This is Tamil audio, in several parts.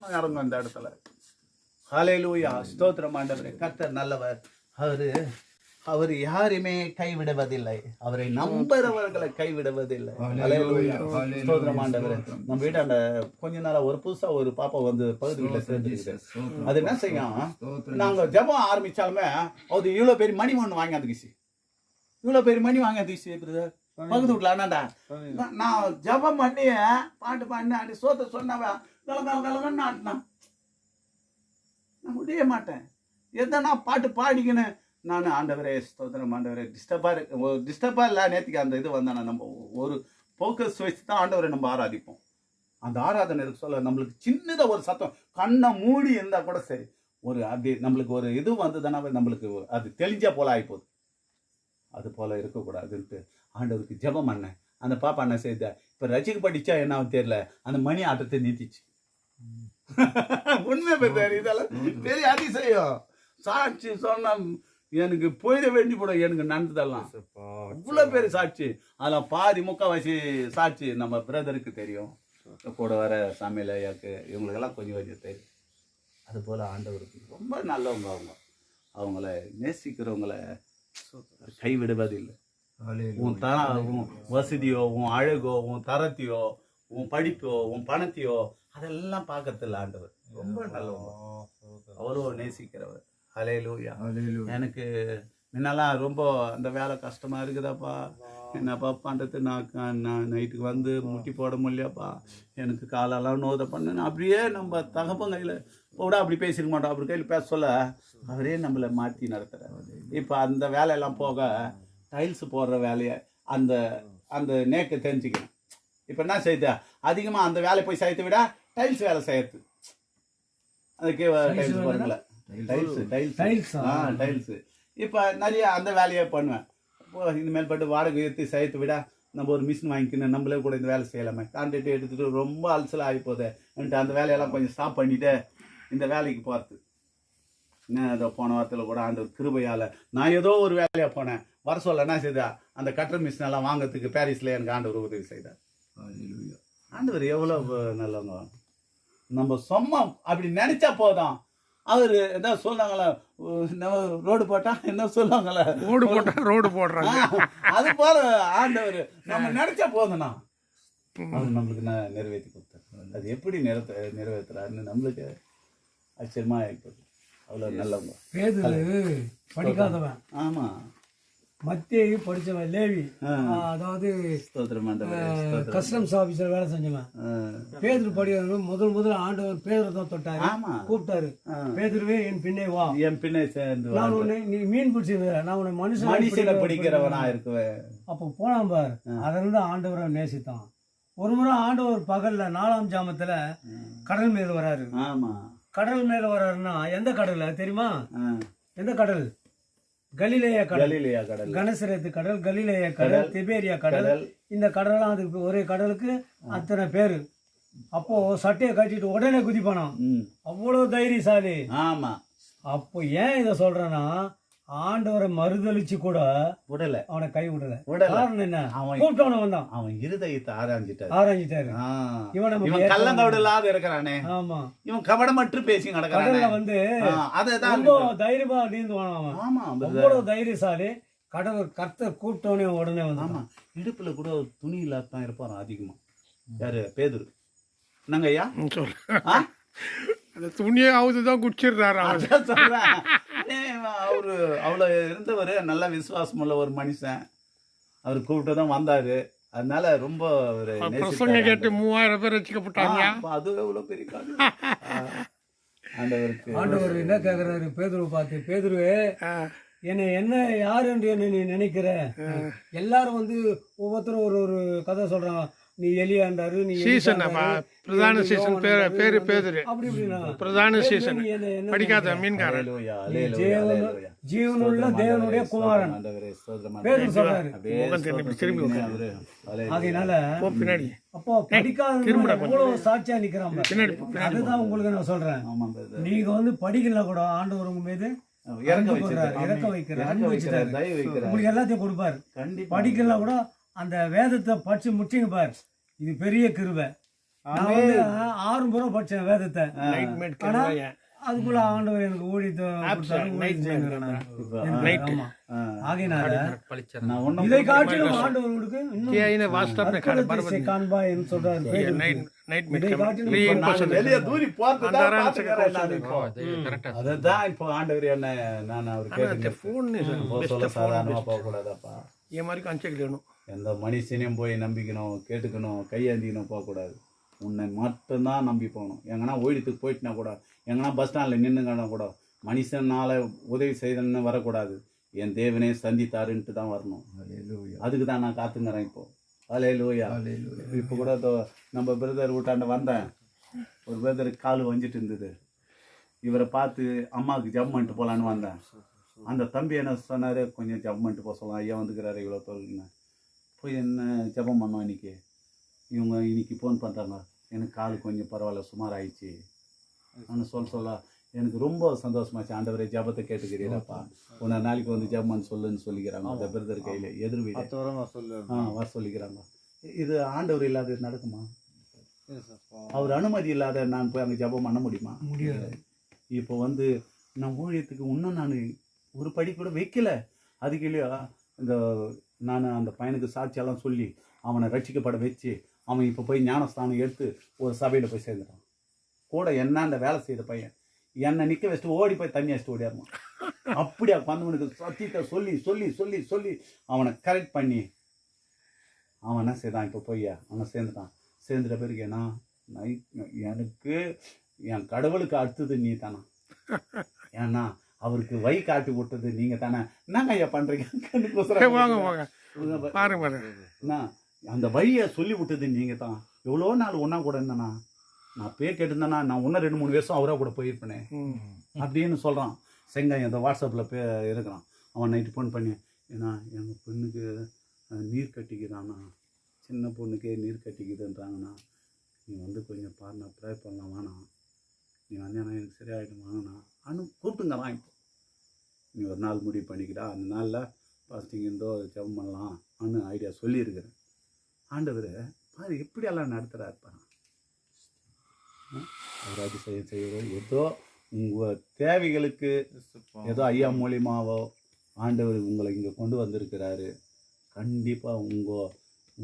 இறங்கும் இந்த இடத்துல. ஹல்லேலூயா, ஸ்தோத்திரம் ஆண்டவரே. கர்த்தர் நல்லவர். அவர் யாருமே கைவிடுவதில்லை. அவரை நம்புறவர்களை கைவிடுவதில்லை. ஹல்லேலூயா, ஸ்தோத்திரம் ஆண்டவரே. நம்ம வீட்டாண்ட கொஞ்ச நாளா ஒரு புதுசா ஒரு பாப்பா வந்து பகுதி வீட்டுல சேர்ந்துருக்கு. அது என்ன செய்யும், நாங்க ஜெபம் ஆரம்பிச்சாலுமே அது இவ்வளவு பெரிய மணி ஒண்ணு வாங்கி அதுக்குச்சு. இவ்வளவு பெரிய மணி வாங்கி அதுக்குச்சு பகுதி வீட்டுல. அண்ணாண்டா நான் ஜெபம் பண்ணி பாட்டு பாடினேன், அப்படி சோத்த சொன்னவன் கலகலன்னு ஆட்டினான். நான் முடிய மாட்டேன். எதனா பாட்டு பாடிக்கணும். நான் ஆண்டவரே ஸ்தோத்திரம் ஆண்டவரே. டிஸ்டர்பா இல்லை. நேற்றுக்கு அந்த இது வந்தானே நம்ம ஒரு ஃபோக்கஸ் வச்சு தான் ஆண்டவரை நம்ம ஆராதிப்போம். அந்த ஆராதனை இருக்கு சொல்ல நம்மளுக்கு சின்னதாக ஒரு சத்தம் கண்ணை மூடி இருந்தால் கூட சரி, ஒரு அப்படி நம்மளுக்கு ஒரு இது வந்ததுன்னா நம்மளுக்கு அது தெளிஞ்சா போல ஆகிப்போகுது. அது போல இருக்கக்கூடாதுன்ட்டு ஆண்டவருக்கு ஜெபம் பண்ணேன். அந்த பாப்பா என்ன செய்த, இப்போ ரசிக்கு படிச்சா என்ன தெரியல, அந்த மணி ஆட்டத்தை நிறுத்திச்சு. உண்மை பெரிய இதெல்லாம் பெரிய அதிசயம். சாட்சி சொன்ன எனக்கு போயிட வேண்டி போட எனக்கு நடந்ததெல்லாம் இவ்வளோ பேர் சாட்சி. அதில் பாதி முக்கால்வாசி சாட்சி நம்ம பிரதருக்கு தெரியும், கூட வர சமையல் ஐயாக்கு, இவங்களுக்கெல்லாம் கொஞ்சம் கொஞ்சம் தெரியும். அதுபோல் ஆண்டவருக்கு ரொம்ப நல்லவங்க. அவங்கள நேசிக்கிறவங்கள கைவிடுவதில்லை. உன் உன் வசதியோ, உன் அழகோ, உன் தரத்தையோ, உன் படிப்போ, உன் பணத்தையோ அதெல்லாம் பார்க்கறதில்ல. ஆண்டவர் ரொம்ப நல்லவங்க, அவ்வளோ நேசிக்கிறவர். ஹல்லேலூயா. எனக்கு முன்னெல்லாம் ரொம்ப அந்த வேலை கஷ்டமா இருக்குதாப்பா, என்னப்பா பண்ணுறது, நான் நைட்டுக்கு வந்து முட்டி போட முடியலப்பா, எனக்கு காலெல்லாம் நோத பண்ணு, அப்படியே நம்ம தகப்பன் கையில் கூட அப்படி பேசிருக்க மாட்டோம். அப்படி கையில் பேச சொல்ல அவரே நம்மளை மாற்றி நடத்துகிறார். இப்போ அந்த வேலையெல்லாம் போக டைல்ஸ் போடுற வேலையை அந்த அந்த நேக்கு தெரிஞ்சுக்கணும். இப்போ என்ன செய்யுது, அதிகமாக அந்த வேலை போய் செய்யத்தை விட டைல்ஸ் வேலை செய்யறது. அதுக்கு டைல்ஸ் போடுறல, டைல்ஸ் இப்போ நிறைய அந்த வேலையை பண்ணுவேன். இப்போ இனிமேல் பட்டு வாடகை ஏற்றி செய்யத்தை விட நம்ம ஒரு மிஷின் வாங்கிக்கணும், நம்மளே கூட இந்த வேலை செய்யலாமே. கான்ட்ராக்ட் எடுத்துகிட்டு ரொம்ப அலசல் ஆகி போகுது. அந்த வேலையெல்லாம் கொஞ்சம் ஸ்டாப் பண்ணிவிட்டு இந்த வேலைக்கு போகிறது. என்ன ஏதோ போன வாரத்தில் கூட அந்த கிருபையால் நான் ஏதோ ஒரு வேலையாக போனேன். வர சொல்ல என்ன செய்தா, அந்த கட்டர் மிஷின் எல்லாம் வாங்கிறதுக்கு பாரிஸில் எனக்கு ஆண்டவர் உதவி செய்தார். ஆண்டவர் எவ்வளோ நல்லவங்க. நம்ம சும்மா அப்படி நினைச்சா போதும். அவர் என்ன சொல்றாங்களா, ரோடு போட்டா என்ன சொல்லுவாங்களா, ரோடு போட்டா ரோடு போடுறாங்க. அது போல ஆண்டவர் நம்ம நினைச்சா போதும்னா அவர் நம்மளுக்கு நிறைவேற்றி கொடுத்தாரு. அது எப்படி நிறைவேற்றுறாருன்னு நம்மளுக்கு ஆச்சரியமா ஆகிப்போகுது. அவ்வளோ நல்லவங்க. பேதுரு படிக்காதவன். ஆமா, மத்தேயு படிச்சவன், லேவி அதாவது கஸ்டம்ஸ் ஆபீசர் வேலை செஞ்சவன். பேதுரு படிக்கிறவங்க முதல் ஆண்டவர் பேதுரு தான் தொட்டாரு, கூப்பிட்டாரு. பேதுருவே என் பின்னே வா, என் பின்னே சேர்ந்து நான் உன்னை, நீ மீன் பிடிச்சிருக்க, நான் உன்னை மனுஷனை பிடிக்கிறவனா இருக்குவேன். அப்போ போனான் பார். அதிலிருந்து ஆண்டவரை நேசித்தான். ஒரு முறை ஆண்டவர் பகல்ல 4ஆம் ஜாமத்துல கடல் மேல வராரு. ஆமா, கடல் மேல வராருன்னா எந்த கடல் தெரியுமா? எந்த கடல்? கலிலேயா கடல், கனசரேத்து கடல், கலிலேயா கடல், திபேரியா கடல். இந்த கடலாம் அதுக்கு ஒரே கடலுக்கு அத்தனை பேரு. அப்போ சட்டையை கட்டிட்டு உடனே குதிப்பானான். அவ்வளவு தைரியசாலி. ஆமா. அப்போ ஏன் இத சொல்றேன்னா, ஆண்டவரை மறுதளிச்சு கூட விடல, அவனை கை விடல. காரணம் என்ன? கூப்பிட்டவன வந்தான், அவன் இருதயத்தை ஆராய்ஞ்சிட்டாரு. இவன் கள்ளங்கவடு இல்லாத இருக்கிறானே. ஆமா, இவன் கபடமற்று பேசி நடக்கிறான். வந்து ரொம்ப தைரியமா நீந்துவான் அவன். ஆமா, அவ்வளவு தைரியசாலி. கடவுள் கர்த்தர் கூப்பிட்டவனே உடனே வந்து. ஆமா, இடுப்புல கூட துணி இல்லாதான் இருப்பாராம் அதிகமா. யாரு? பேதுரு. என்னங்க ஐயா அந்த துணியை அவுதுதான் குடிச்சிடுறாரு. அவரு அவ்வளோ இருந்தவர், நல்ல விசுவாசம் உள்ள ஒரு மனுஷன். அவர் கூப்பிட்டு தான் வந்தாரு. அதனால ரொம்ப ஒரு பிரசங்க கேட்டு 3000 பேர் வச்சுக்கப்பட்டாங்க. அது எவ்வளவு பெரிய காரியம். ஆண்டவர் என்ன கேக்குறாரு பேதுருவை பார்த்து, பேதுருவே என்னை என்ன யாரு என்று என்ன நீ நினைக்கிற? எல்லாரும் வந்து ஒவ்வொருத்தரும் ஒரு ஒரு கதை சொல்றாங்க. நீ எலியாண்டாரு, நீ சீசன் பிரதான சீசன் பேரு பேதுரு. பிரதான சீசன் படிக்காத மீன்காரன், ஜீவனுள்ள தேவனுடைய குமாரன் பேதுரு சொல்றாரு. அதனால பின்னாடி அப்போ படிக்காத சாட்சியா நிக்கிறாங்க. அதுதான் உங்களுக்கு நான் சொல்றேன். நீங்க வந்து படிக்கல கூட ஆண்டவர் உங்க மீது இறக்க வைக்கிறார், அன்பு வச்சுட்டாரு, உங்களுக்கு எல்லாத்தையும் கொடுப்பாரு. படிக்கல கூட அந்த வேதத்தை படிச்சு முடிச்சுங்க பாரு. இது பெரிய கிருபை. நான் வந்து 6 முறை படிச்சேன் வேதத்தை. நைட் மேட் ஆனா அதுக்குள்ள ஆண்டவர் எனக்கு ஊழியத்தை ஆகையினால நான் ஒண்ணும் இதை காட்டிலும் ஆண்டவர்களுக்கு இன்னும் வாட்ஸ்அப் அற்புதத்தை காண்பாய்ன்னு சொல்றாரு. நைட் இதை காட்டிலும் நான் வெளியே தூரி போறதுதான் பாத்துக்கிறேன் நான் இப்போ. அதுதான் இப்போ ஆண்டவர் என்ன நான் அவர் கேட்டு ஃபோன் சொல்ல சாதாரணமா போக கூடாதாப்பா. ये மாதிரி கான்செப்ட் வேணும். எந்த மனுஷனையும் போய் நம்பிக்கணும், கேட்டுக்கணும், கையேந்திக்கணும் போகக்கூடாது. உன்னை மட்டும்தான் நம்பி போகணும். எங்கன்னா ஓடித்துக்கு போயிட்டுனா கூட, எங்கன்னா பஸ் ஸ்டாண்டில் நின்றுங்கன்னா கூட, மனுஷனால உதவி செய்தன்னு வரக்கூடாது. என் தேவனே சந்தித்தாருன்ட்டு தான் வரணும். அதுக்கு தான் நான் காத்துங்கிறேன் இப்போ. அல்லேலூயா. இப்போ கூட நம்ம பிரதர் வீட்டாண்ட வந்தேன். ஒரு பிரதருக்கு கால் வஞ்சிட்டு இருந்தது. இவரை பார்த்து அம்மாவுக்கு ஜப் பண்ணிட்டு போகலான்னு வந்தேன். அந்த தம்பி என்ன சொன்னார், கொஞ்சம் ஜப் பண்ணிட்டு போக சொல்லலாம், ஐயா வந்துக்கிறாரு இவ்வளோ தோல்னு. போய் என்ன ஜபம் பண்ணோம் இன்னைக்கு. இவங்க இன்னைக்கு ஃபோன் பண்ணுறாங்க, எனக்கு கால் கொஞ்சம் பரவாயில்ல, சுமார் ஆயிடுச்சு. நான் சொல்ல எனக்கு ரொம்ப சந்தோஷமாச்சு. ஆண்டவரே ஜபத்தை கேட்டுக்கிறீராப்பா, உன்னை நாளைக்கு வந்து ஜபம்னு சொல்லுன்னு சொல்லிக்கிறாங்க. அந்த பிரதர் கையில் எதிர் வீடு வர சொல்லிக்கிறாங்க. இது ஆண்டவர் இல்லாத நடக்குமா? அவர் அனுமதி இல்லாத நான் போய் அங்கே ஜபம் பண்ண முடியுமா? முடியாது. இப்போ வந்து நான் ஊழியத்துக்கு இன்னும் நான் ஒரு படி கூட வைக்கல. அதுக்கு இல்லையா இந்த நான் அந்த பையனுக்கு சாட்சியெல்லாம் சொல்லி அவனை ரட்சிக்கப்பட வச்சு அவன் இப்போ போய் ஞானஸ்தானம் எடுத்து ஒரு சபையில் போய் சேர்ந்துட்டான். கூட என்ன அந்த வேலை செய்த பையன் என்னை நிற்க வச்சுட்டு ஓடி போய் தண்ணி வச்சுட்டு ஓடியாருமான். அப்படியா வந்தவனுக்கு சத்தியத்தை சொல்லி சொல்லி சொல்லி சொல்லி அவனை கரெக்ட் பண்ணி அவன் என்ன செய்தான், இப்போ போய் அவன் சேர்ந்துட்டான். சேர்ந்துட்ட பிறகு ஏன்னா எனக்கு என் கடவுளுக்கு அடுத்தது நீ தானா, ஏன்னா அவருக்கு வை காட்டி விட்டது நீங்க தானே. என்னங்க ஐயா பண்றீங்க? அந்த வழியை சொல்லி விட்டது நீங்க தான். எவ்வளோ நாள் ஒன்னா கூட இருந்தேனா, நான் பேர் கேட்டிருந்தேன்னா நான் இன்னும் 2-3 வருஷம் அவரா கூட போயிருப்பேனே அப்படின்னு சொல்றான். செங்காய் அந்த வாட்ஸ்அப்ல இருக்கிறான். அவன் நைட்டு ஃபோன் பண்ணி, ஏன்னா எங்கள் பொண்ணுக்கு நீர் கட்டிக்கிறானா, சின்ன பொண்ணுக்கே நீர் கட்டிக்குதுன்றாங்கண்ணா, நீ வந்து கொஞ்சம் பாருண்ணா, ப்ரே பண்ணலாம் வேணாம், நீ வந்தேன்னா எனக்கு சரியாயிடும் வாங்கண்ணா கூப்பிட்டுங்கிறான். இப்போ நீ ஒரு நாள் முடிவு பண்ணிக்கிட்டா, அந்த நாளில் ஃபாஸ்டிங் இருந்தோ ஜெபம் பண்ணலாம் அன்னு ஐடியா சொல்லியிருக்கிறேன். ஆண்டவர் பாரு எப்படியெல்லாம் நடத்துகிறாருப்பா. அவர் அதிசயம் செய்கிறோம். ஏதோ உங்கள் தேவைகளுக்கு ஏதோ ஐயா மூலியமாவோ ஆண்டவர் உங்களை இங்கே கொண்டு வந்திருக்கிறாரு. கண்டிப்பாக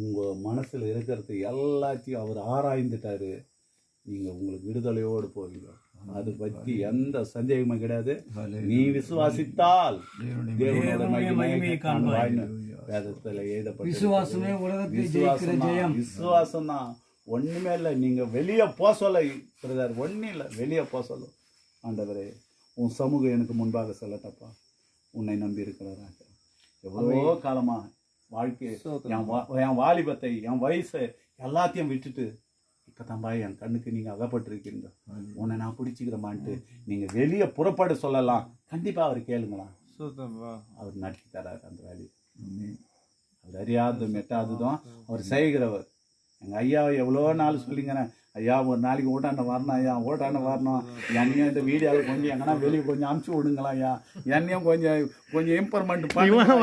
உங்கள் மனசில் இருக்கிறது எல்லாத்தையும் அவர் ஆராய்ந்துட்டாரு. நீங்கள் உங்களுக்கு விடுதலையோடு போவீங்க. அதை பற்றி எந்த சந்தேகமும் கிடையாது. நீ விசுவாசித்தால் தேவனோட மகிமையை காண்பாய் வேதத்தில் எழுதப்பட்ட விசுவாசம் தான். ஒண்ணுமே இல்லை. நீங்க வெளியே போக சொல்ல பிரதர், ஒன்றும் இல்லை, வெளியே போக சொல்லும். ஆண்டவரே உன் சமூகம் எனக்கு முன்பாக செல்லட்டப்பா, உன்னை நம்பி இருக்கிறாரா. எவ்வளவோ காலமா வாழ்க்கை என் வாலிபத்தை என் வயசை எல்லாத்தையும் விட்டுட்டு இப்போதான்பா என் கண்ணுக்கு நீங்கள் அகப்பட்டிருக்கீங்க, உன்னை நான் பிடிச்சிக்கிறமான்ட்டு நீங்கள் வெளியே புறப்பாடு சொல்லலாம். கண்டிப்பாக அவர் கேளுங்களா, அவர் நடத்தி தராரு அந்த வேலையை. அவர் அறியாததும் எட்டாததும் அவர் செய்கிறவர். எங்கள் ஐயா எவ்வளோ நாள் சொல்லிங்கிறேன், ஐயா ஒரு நாளைக்கு ஓட்டாண்ட வரணும், ஐயா ஓட்டாண்ட வரணும், என்னையும் இந்த வீடியோவில் கொஞ்சம் எங்கன்னா வெளியே கொஞ்சம் அமுச்சு விடுங்களா ஐயா, என்னையும் கொஞ்சம் இம்ப்ரூவ்மெண்ட் பண்ண.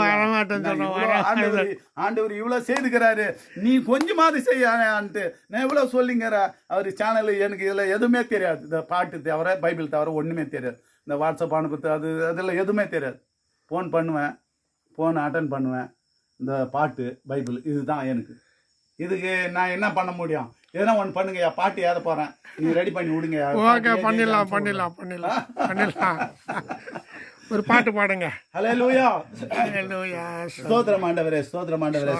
ஆண்டவர் இவ்வளோ செய்துக்கிறாரு, நீ கொஞ்சமாவது செய்யான்ட்டு நான் எவ்வளோ சொல்லிங்கிற. அவர் சேனல் எனக்கு இதில் எதுவுமே தெரியாது. இந்த பாட்டு தவிர பைபிள் தவிர ஒன்றுமே தெரியாது. இந்த வாட்ஸ்அப் அனுப்புறது அதில் எதுவுமே தெரியாது. ஃபோன் பண்ணுவேன், ஃபோன் அட்டன் பண்ணுவேன், இந்த பாட்டு பைபிள் இதுதான் எனக்கு. இதுக்கு நான் என்ன பண்ண முடியும்? எதனா ஒன்று பண்ணுங்க, பாட்டு ஏத போறேன், நீங்க ரெடி பண்ணி விடுங்க. ஓகே, பண்ணிடலாம். ஒரு பாட்டு பாடுங்க. ஹல்லேலூயா, ஸ்தோத்திரம் ஆண்டவரே, ஸ்தோத்திரம் ஆண்டவரே,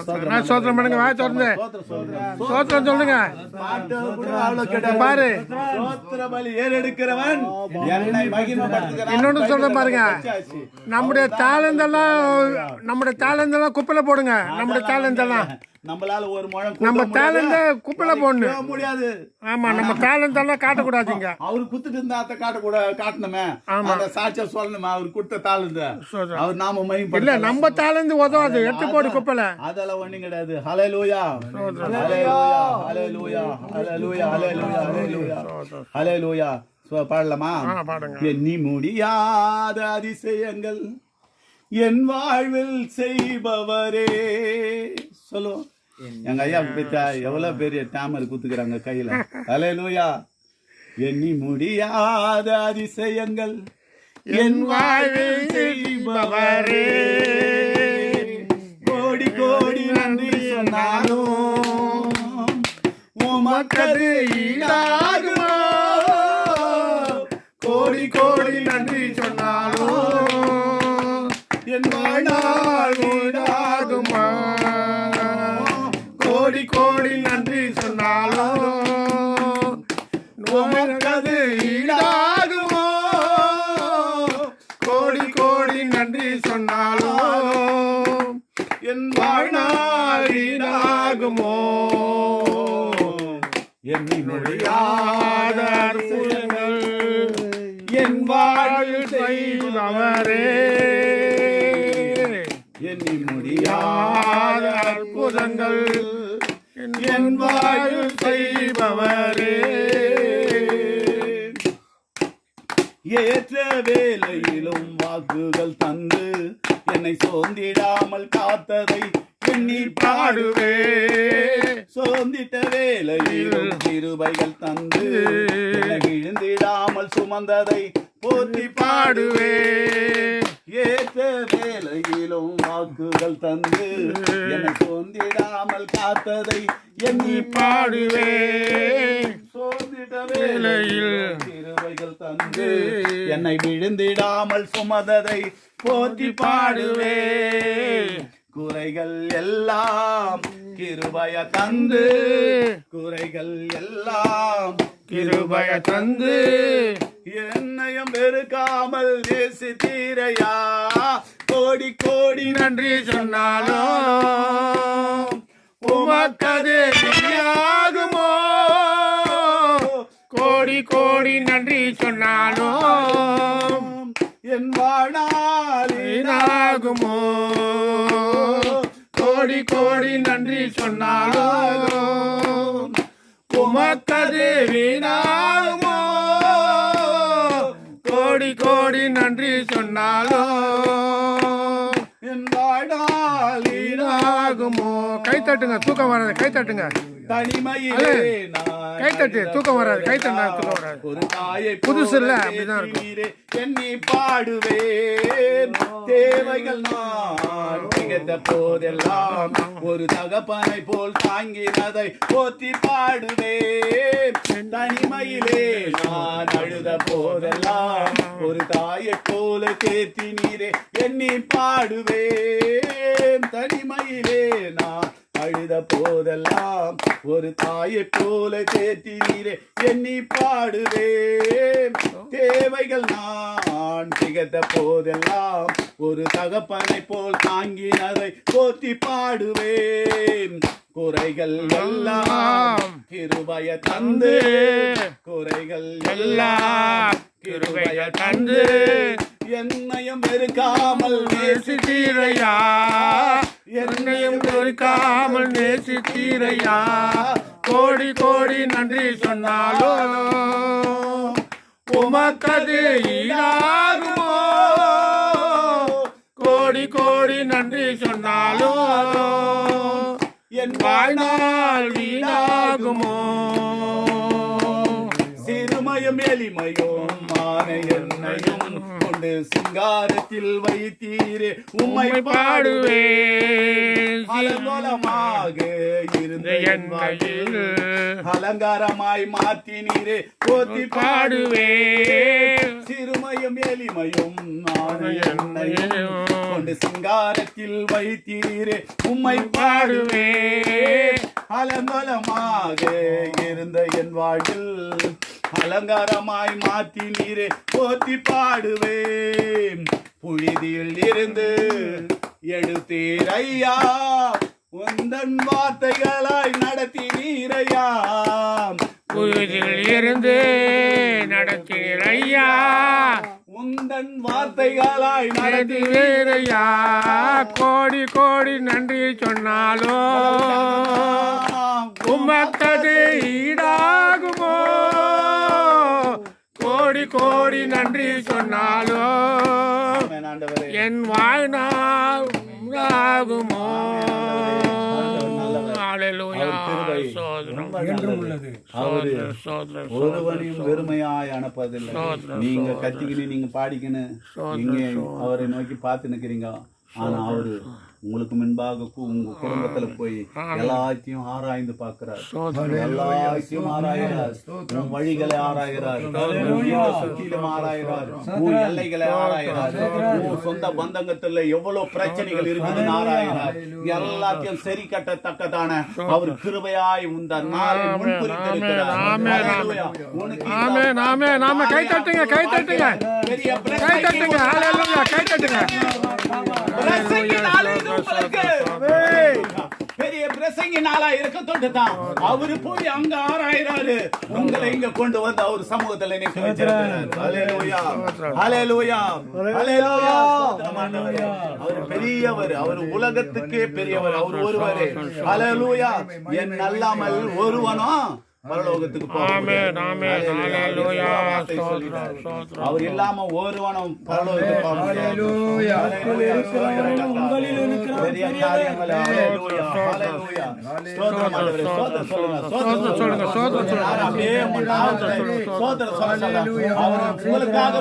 ஸ்தோத்திரம் பண்ணுங்க. வாய் திறந்து ஸ்தோத்திரம் சொல்லுங்க. பாரு, ஸ்தோத்திர பலி ஏறெடுக்கிறவன் என்னை மகிமைப்படுத்துகிறான். இன்னொன்னு சொல்றேன் பாருங்க, நம்முடைய டேலண்ட் குப்பையில போடுங்க. நம்முடைய டேலண்ட் நம்மளால ஒரு முழம் நம்ம டேலண்ட் குப்பையில போடணும் முடியாது. ஆமா, நம்ம டேலண்ட் எல்லாம் காட்டக்கூடாதுங்க. அவரு குத்துட்டு இருந்தா அத காட்டணுமே, அந்த சாட்சியா சொல்லணுமே. அவர் கொடுத்த டேலண்ட் அவர் நாம மகிமை இல்ல, நம்ம டேலண்ட் உதவாது, எடுத்து போடு குப்பையில. அதெல்லாம் ஒண்ணும் கிடையாது. ஹல்லேலூயா, ஹல்லேலூயா, ஹல்லேலூயா, ஹல்லேலூயா, ஹல்லேலூயா, ஹல்லேலூயா. பாடலாமா? எண்ணி முடியாத அதிசயங்கள் என் வாழ்வில் செய்பவரே. சொல்லுவோம். எங்க ஐயா பத்தா எவ்வளவு பெரிய டேமர் குத்துக்கிறாங்க கையில. ஹல்லேலூயா. எண்ணி முடியாத அதிசயங்கள் என் வாழ்வில் செய்பவரே, கோடி கோடி நன்றி சொன்னாலும் உமக்கது ஈடாகுமா, கோடி கோடி நன்றி சொன்னாலும் என் வாழ்நாள் ஈடாகுமா, கோடி கோடி நன்றி சொன்னாலும் உமக்கது ஈடாகுமா, கோடி கோடி நன்றி சொன்னாலும் என் வாழ்நாள் ஈடாகுமோ. எண்ணி முடியாத அற்புதங்கள் என் வாழ்வில் செய்பவரே, எண்ணி முடியாத அற்புதங்கள் என் வாழ்வில் செய்பவரே, ஏற்ற வேலையிலும் வாக்குகள் தந்து என்னை சோர்ந்திடாமல் காத்ததை எண்ணி பாடுவே, சோர்ந்திட்ட வேலையிலும் கிருபைகள் தந்து என்னை விழுந்திடாமல் சுமந்ததை போற்றி பாடுவே, ஏற்ற வேலையிலும் வாக்குகள் தந்து என்னை சோர்ந்திடாமல் காத்ததை எண்ணி பாடுவே, சோர்ந்திட்ட வேலையில் கிருபைகள் தந்து என்னை விழுந்திடாமல் சுமந்ததை போற்றி பாடுவே, குறைகள் எல்லாம் கிருபைய தந்து, குறைகள் எல்லாம் கிருபைய தந்து என்னையும் வெறுக்காமல் நேசித்தீரையா, கோடி கோடி நன்றி சொன்னாலும் உமக்கது ஆகுமோ, கோடி கோடி நன்றி சொன்னாலும் என் வாழ்நாளினாகுமோ, கோடி கோடி நன்றி சொன்னாலும் உமக்கது வீணாகுமோ, கோடி கோடி நன்றி சொன்னாலும் என் வாழ்நாளினாகுமோ. கை தட்டுங்க, தூக்கம் வராது. கை தட்டுங்க, தனிமையிலே கை தட்டு, தூக்கம் வராது. கை தட்டா தூக்கம் வராது. ஒரு தாயை புதுசு இல்ல, அப்படிதான் இருக்கும். எண்ணி பாடுவேன், தேவைகள் நான் திகட்ட போதெல்லாம் ஒரு தகப்பனை போல் தாங்கினதை போற்றி பாடுவேன், தனிமையிலே நான் அழுத போதெல்லாம் ஒரு தாயை போல தேற்றி நீரே எண்ணி பாடுவேன், தனிமையிலே நான் அழுத போதெல்லாம் ஒரு தாயை போல தேற்றி நீரே எண்ணி பாடுவேன், தேவைகள் நான் திகட்ட போதெல்லாம் ஒரு தகப்பனை போல் தாங்கினதை போற்றி பாடுவேன், குறைகள் எல்லாம் கிருபைய தந்து, குறைகள் எல்லாம் கிருபைய தந்து என்னையும் வெறுக்காமல் நேசித்தீரையா, என்னையும் வெறுக்காமல் நேசித்தீரையா, கோடி கோடி நன்றி சொன்னாலும் உமக்கது ஈடாகுமோ, கோடி கோடி நன்றி சொன்னாலும் என் வாழ்நாள் வீணாகுமோ. சிறுமையும் எளிமையும் மான என்னையும் கொண்டு சிங்காரத்தில் வைத்தீரே உம்மை பாடுவேன், அலங்கோலமாக இருந்த என் வாழ்வில் அலங்காரமாய் மாற்றினீரே போற்றி பாடுவேன், சிறுமையும் எளிமையும் மான என்னையும் கொண்டு சிங்காரத்தில் வைத்தீரே உம்மை பாடுவேன், அலங்கோலமாக இருந்த என் வாழ்வில் அலங்காரமாய் மாற்றி நீரே போற்றி பாடுவேன், புழுதியில் இருந்து எடுத்தீர் ஐயா, உந்தன் வார்த்தைகளாய் நடத்தி நீரையா, புழுதியில் இருந்து நடத்தீர் ஐயா, உந்தன் வார்த்தைகளாய் நடத்தி வீரையா, கோடி கோடி நன்றி சொன்னாலோ உமக்கது ஈடாகுமோ, கோடி கோடி நன்றி சொன்னாலோ என் வாழ்நாள் ஆகுமோ. ஹalleluya அவர் கிருபை சோதரம் ரொம்ப என்றும் நல்லது. உள்ளது. அவரு சோதரம் ஒருவனையும் வெறுமையாய் அனுப்பதில்லை. நீங்க கத்திக்கின்னு நீங்க பாடிக்கின்னு நீங்க அவரை நோக்கி பார்த்து நிக்கிறீங்க. ஆனா அவரு உங்களுக்கு முன்பாக உங்க குடும்பத்துல போய் எல்லாத்தையும் ஆராய்ந்து பார்க்கிறார். எல்லாத்தையும் ஆராய்கிறார். உன் வழிகளை ஆராய்கிறார். சுற்றிலும் ஆராய்கிறார். உன் எல்லைகளை ஆராய்கிறார். உன் சொந்த பந்தங்கத்துல எவ்வளவு பிரச்சனைகள் இருக்குதுன்னு ஆராய்கிறார். எல்லாத்தையும் சரி கட்டத்தக்கதான அவர் கிருபையாய் இந்த நாளை முன்குறித்திருக்கிறார். ஹalleluya. உனக்கு ஆமென் ஆமென் ஆமென். கை தட்டுங்க கை தட்டுங்க பெரிய கை தட்டுங்க ஹalleluya கை தட்டுங்க. பிரசங்கி நாளை இது உங்களுக்கு. பெரிய பிரசங்கி நாளா இருக்கட்டும் தான் அவரு போய் அங்க ஆராய்றாரு. உங்களை இங்க கொண்டு வந்து அவர் சமூகத்துல நிக்க வச்சிருக்கிறார். ஹalleluya ஹalleluya ஹalleluya. அவர் பெரியவர். அவர் உலகத்துக்கே பெரியவர். அவர் ஒருவரே. ஹalleluya. என் அல்லாமல் ஒருவனும் பரலோகத்துக்கு ஆமென் ஆமென் ஹalleluya ஸ்தோத்திரம் ஸ்தோத்திரம். அவர் இல்லாம ஒருவனும் பரலோகத்துக்கு போக முடியாது. ஹalleluya. உங்களில் இருக்கிற பெரிய காரியங்கள். ஹalleluya ஹalleluya. ஸ்தோத்திரம் ஆண்டவரே. ஸ்தோத்திரம் சொல்லுங்க. ஸ்தோத்திரம் சொல்லுங்க. ஸ்தோத்திரம் சொல்லுங்க. அப்படியே உங்க நாமத்தை ஸ்தோத்திரம் சொல்லுங்க. அவர் உங்களுக்காக